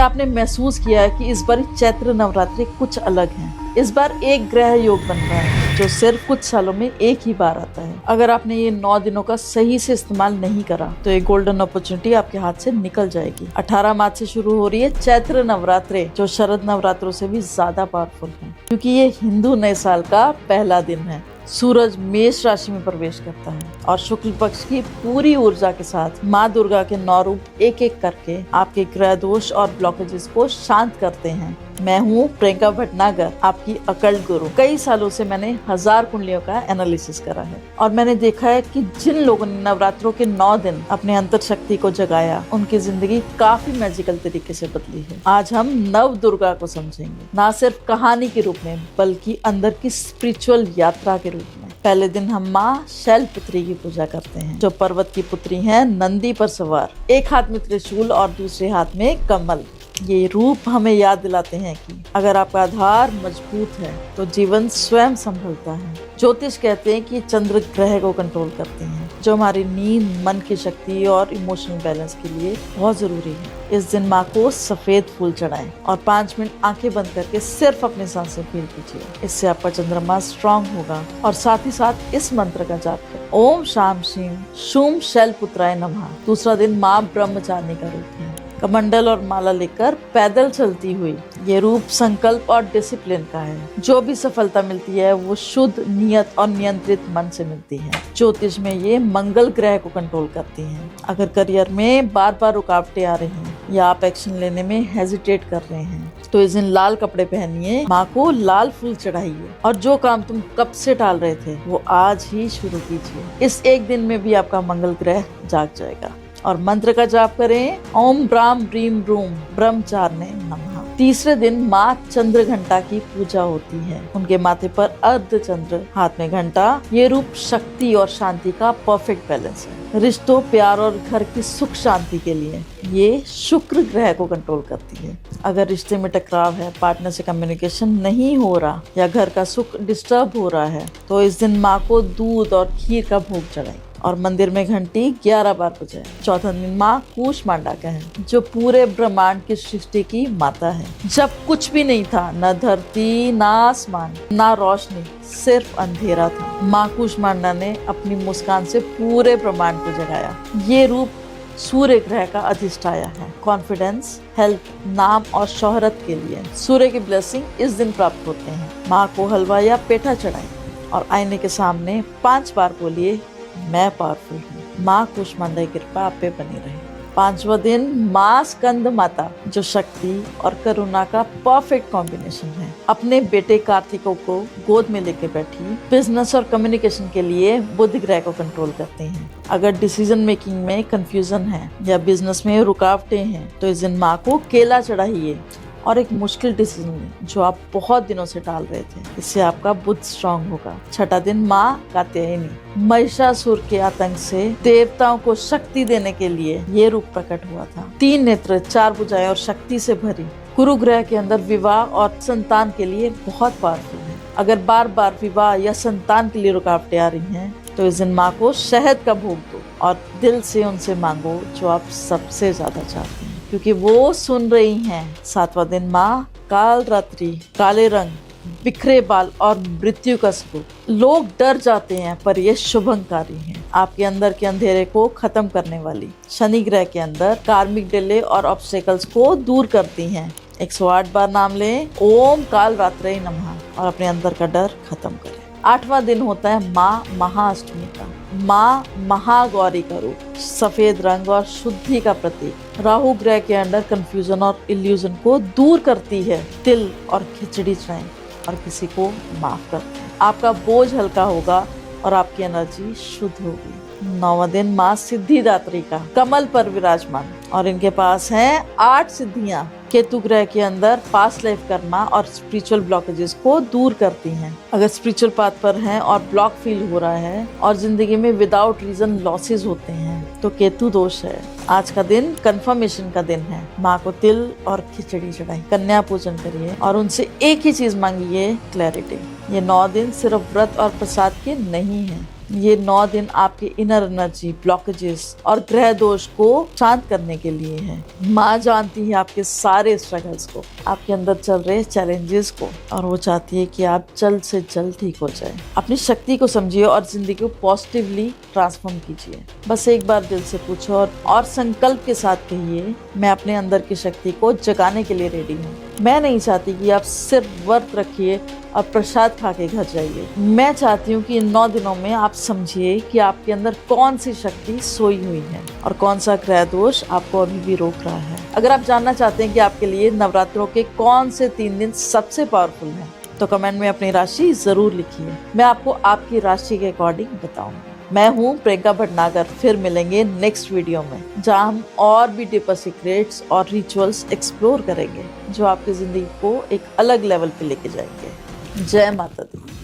क्या आपने महसूस किया है कि इस बार चैत्र नवरात्रि कुछ अलग है? इस बार एक ग्रह योग बन रहा है जो सिर्फ कुछ सालों में एक ही बार आता है। अगर आपने ये 9 दिनों का सही से इस्तेमाल नहीं करा तो ये गोल्डन अपॉर्चुनिटी आपके हाथ से निकल जाएगी। 18 मार्च से शुरू हो रही है चैत्र नवरात्रि, जो शरद नवरात्रों से भी ज्यादा पावरफुल है, क्योंकि ये हिंदू नए साल का पहला दिन है। सूरज मेष राशि में प्रवेश करता है और शुक्ल पक्ष की पूरी ऊर्जा के साथ माँ दुर्गा के 9 रूप एक एक करके आपके ग्रह दोष और ब्लॉकेजेस को शांत करते हैं। मैं हूँ प्रियंका भटनागर, आपकी अकल्ट गुरु। कई सालों से मैंने 1000 कुंडलियों का एनालिसिस करा है और मैंने देखा है कि जिन लोगों ने नवरात्रों के 9 दिन अपने अंतर शक्ति को जगाया, उनकी जिंदगी काफी मैजिकल तरीके से बदली है। आज हम नव दुर्गा को समझेंगे, ना सिर्फ कहानी के रूप में बल्कि अंदर की स्पिरिचुअल यात्रा के रूप में। पहले दिन हम माँ शैलपुत्री की पूजा करते हैं, जो पर्वत की पुत्री हैं, नंदी पर सवार, एक हाथ में त्रिशूल और दूसरे हाथ में कमल। ये रूप हमें याद दिलाते हैं कि अगर आपका आधार मजबूत है तो जीवन स्वयं संभलता है। ज्योतिष कहते हैं कि चंद्र ग्रह को कंट्रोल करते हैं, जो हमारी नींद, मन की शक्ति और इमोशनल बैलेंस के लिए बहुत जरूरी है। इस दिन माँ को सफेद फूल चढ़ाएं और 5 मिनट आंखें बंद करके सिर्फ अपनी सांसें फील कीजिए। इससे आपका चंद्रमा स्ट्रांग होगा। और साथ ही साथ इस मंत्र का जाप करें, ओम शाम शीम शूम शैलपुत्राय नमः। दूसरा दिन माँ ब्रह्मचारिणी का रूप है। कमंडल और माला लेकर पैदल चलती हुई, ये रूप संकल्प और डिसिप्लिन का है। जो भी सफलता मिलती है वो शुद्ध नियत और नियंत्रित मन से मिलती है। ज्योतिष में ये मंगल ग्रह को कंट्रोल करती है। अगर करियर में बार बार रुकावटें आ रही हैं या आप एक्शन लेने में हेजिटेट कर रहे हैं तो इस दिन लाल कपड़े पहनिए, माँ को लाल फूल चढ़ाइए और जो काम तुम कब से टाल रहे थे वो आज ही शुरू कीजिए। इस एक दिन में भी आपका मंगल ग्रह जाग जाएगा। और मंत्र का जाप करें, ओम ब्राम ब्रीम ब्रूम ब्रह्मचारिणे नमः। तीसरे दिन माँ चंद्र घंटा की पूजा होती है। उनके माथे पर अर्ध चंद्र, हाथ में घंटा। ये रूप शक्ति और शांति का परफेक्ट बैलेंस है। रिश्तों, प्यार और घर की सुख शांति के लिए ये शुक्र ग्रह को कंट्रोल करती है। अगर रिश्ते में टकराव है, पार्टनर से कम्युनिकेशन नहीं हो रहा या घर का सुख डिस्टर्ब हो रहा है तो इस दिन माँ को दूध और खीर का भोग चढ़ाएं और मंदिर में घंटी 11 बार बजाए। चौथा दिन माँ कूष्मांडा का है, जो पूरे ब्रह्मांड की सृष्टि की माता है। जब कुछ भी नहीं था, न धरती, न आसमान, न रोशनी, सिर्फ अंधेरा था, माँ कूष्मांडा ने अपनी मुस्कान से पूरे ब्रह्मांड को जगाया। ये रूप सूर्य ग्रह का अधिष्ठाया है। कॉन्फिडेंस, हेल्थ, नाम और शोहरत के लिए सूर्य की ब्लेसिंग इस दिन प्राप्त होते हैं। माँ को हलवा या पेठा चढ़ाएं और आईने के सामने 5 बार बोलिए, मैं पावरफुल हूँ। माँ कूष्मांडा की कृपा आप पे बनी रहे। 5वां दिन माँ स्कंद माता, जो शक्ति और करुणा का परफेक्ट कॉम्बिनेशन है। अपने बेटे कार्तिकों को गोद में लेके बैठी। बिजनेस और कम्युनिकेशन के लिए बुध ग्रह को कंट्रोल करते हैं। अगर डिसीजन मेकिंग में कंफ्यूजन है या बिजनेस में रुकावटें हैं तो इस दिन माँ को केला चढ़ाइए और एक मुश्किल डिसीजन में जो आप बहुत दिनों से टाल रहे थे, इससे आपका बुध स्ट्रांग होगा। 6वां दिन माँ कात्यायनी, महिषासुर के आतंक से देवताओं को शक्ति देने के लिए ये रूप प्रकट हुआ था। 3 नेत्र, 4 भुजाएं और शक्ति से भरी। गुरु ग्रह के अंदर विवाह और संतान के लिए बहुत पावरफुल है। अगर बार बार विवाह या संतान के लिए रुकावटें आ रही हैं तो इस दिन माँ को शहद का भोग दो और दिल से उनसे मांगो जो आप सबसे ज्यादा चाहते हैं, क्योंकि वो सुन रही हैं। 7वां दिन माँ काल रात्रि, काले रंग, बिखरे बाल और मृत्यु का स्वरूप। लोग डर जाते हैं पर ये शुभंकारी है। आपके अंदर के अंधेरे को खत्म करने वाली। शनि ग्रह के अंदर कार्मिक डिले और ऑब्स्टेकल्स को दूर करती हैं। 108 बार नाम लें, ओम काल रात्रि नमः, और अपने अंदर का डर खत्म करें। 8वां दिन होता है माँ महाअष्टमी का। माँ महागौरी का रूप, सफेद रंग और शुद्धि का प्रतीक। राहु ग्रह के अंदर कंफ्यूजन और इल्यूजन को दूर करती है। तिल और खिचड़ी चढ़ाएं और किसी को माफ कर दें। आपका बोझ हल्का होगा और आपकी एनर्जी शुद्ध होगी। 9वां दिन माँ सिद्धिदात्री का, कमल पर विराजमान, और इनके पास हैं 8 सिद्धियां। केतु ग्रह के अंदर पास्ट लाइफ कर्मा और स्पिरिचुअल ब्लॉकेजेस को दूर करती हैं। अगर स्पिरिचुअल पाथ पर हैं और ब्लॉक फील हो रहा है और जिंदगी में विदाउट रीजन लॉसेस होते हैं तो केतु दोष है। आज का दिन कंफर्मेशन का दिन है। माँ को तिल और खिचड़ी चढ़ाई, कन्या पूजन करिए और उनसे एक ही चीज मांगिए, क्लैरिटी। ये 9 दिन सिर्फ व्रत और प्रसाद के नहीं है, ये 9 दिन आपके इनर एनर्जी, ब्लॉकेजेस और ग्रह दोष को शांत करने के लिए है। माँ जानती है आपके सारे स्ट्रगल्स को, आपके अंदर चल रहे चैलेंजेस को, और वो चाहती है कि आप जल्द से जल्द ठीक हो जाए। अपनी शक्ति को समझिए और जिंदगी को पॉजिटिवली ट्रांसफॉर्म कीजिए। बस एक बार दिल से पूछो और संकल्प के साथ कहिए, मैं अपने अंदर की शक्ति को जगाने के लिए रेडी हूँ। मैं नहीं चाहती कि आप सिर्फ व्रत रखिए और प्रसाद खा के घर जाइए। मैं चाहती हूँ कि इन 9 दिनों में आप समझिए कि आपके अंदर कौन सी शक्ति सोई हुई है और कौन सा ग्रह दोष आपको अभी भी रोक रहा है। अगर आप जानना चाहते हैं कि आपके लिए नवरात्रों के कौन से 3 दिन सबसे पावरफुल हैं, तो कमेंट में अपनी राशि जरूर लिखिए। मैं आपको आपकी राशि के अकॉर्डिंग बताऊंगी। मैं हूँ प्रियंका भटनागर। फिर मिलेंगे नेक्स्ट वीडियो में, जहाँ हम और भी डीपर सीक्रेट्स और रिचुअल्स एक्सप्लोर करेंगे जो आपकी जिंदगी को एक अलग लेवल पे लेके जाएंगे। जय माता दी।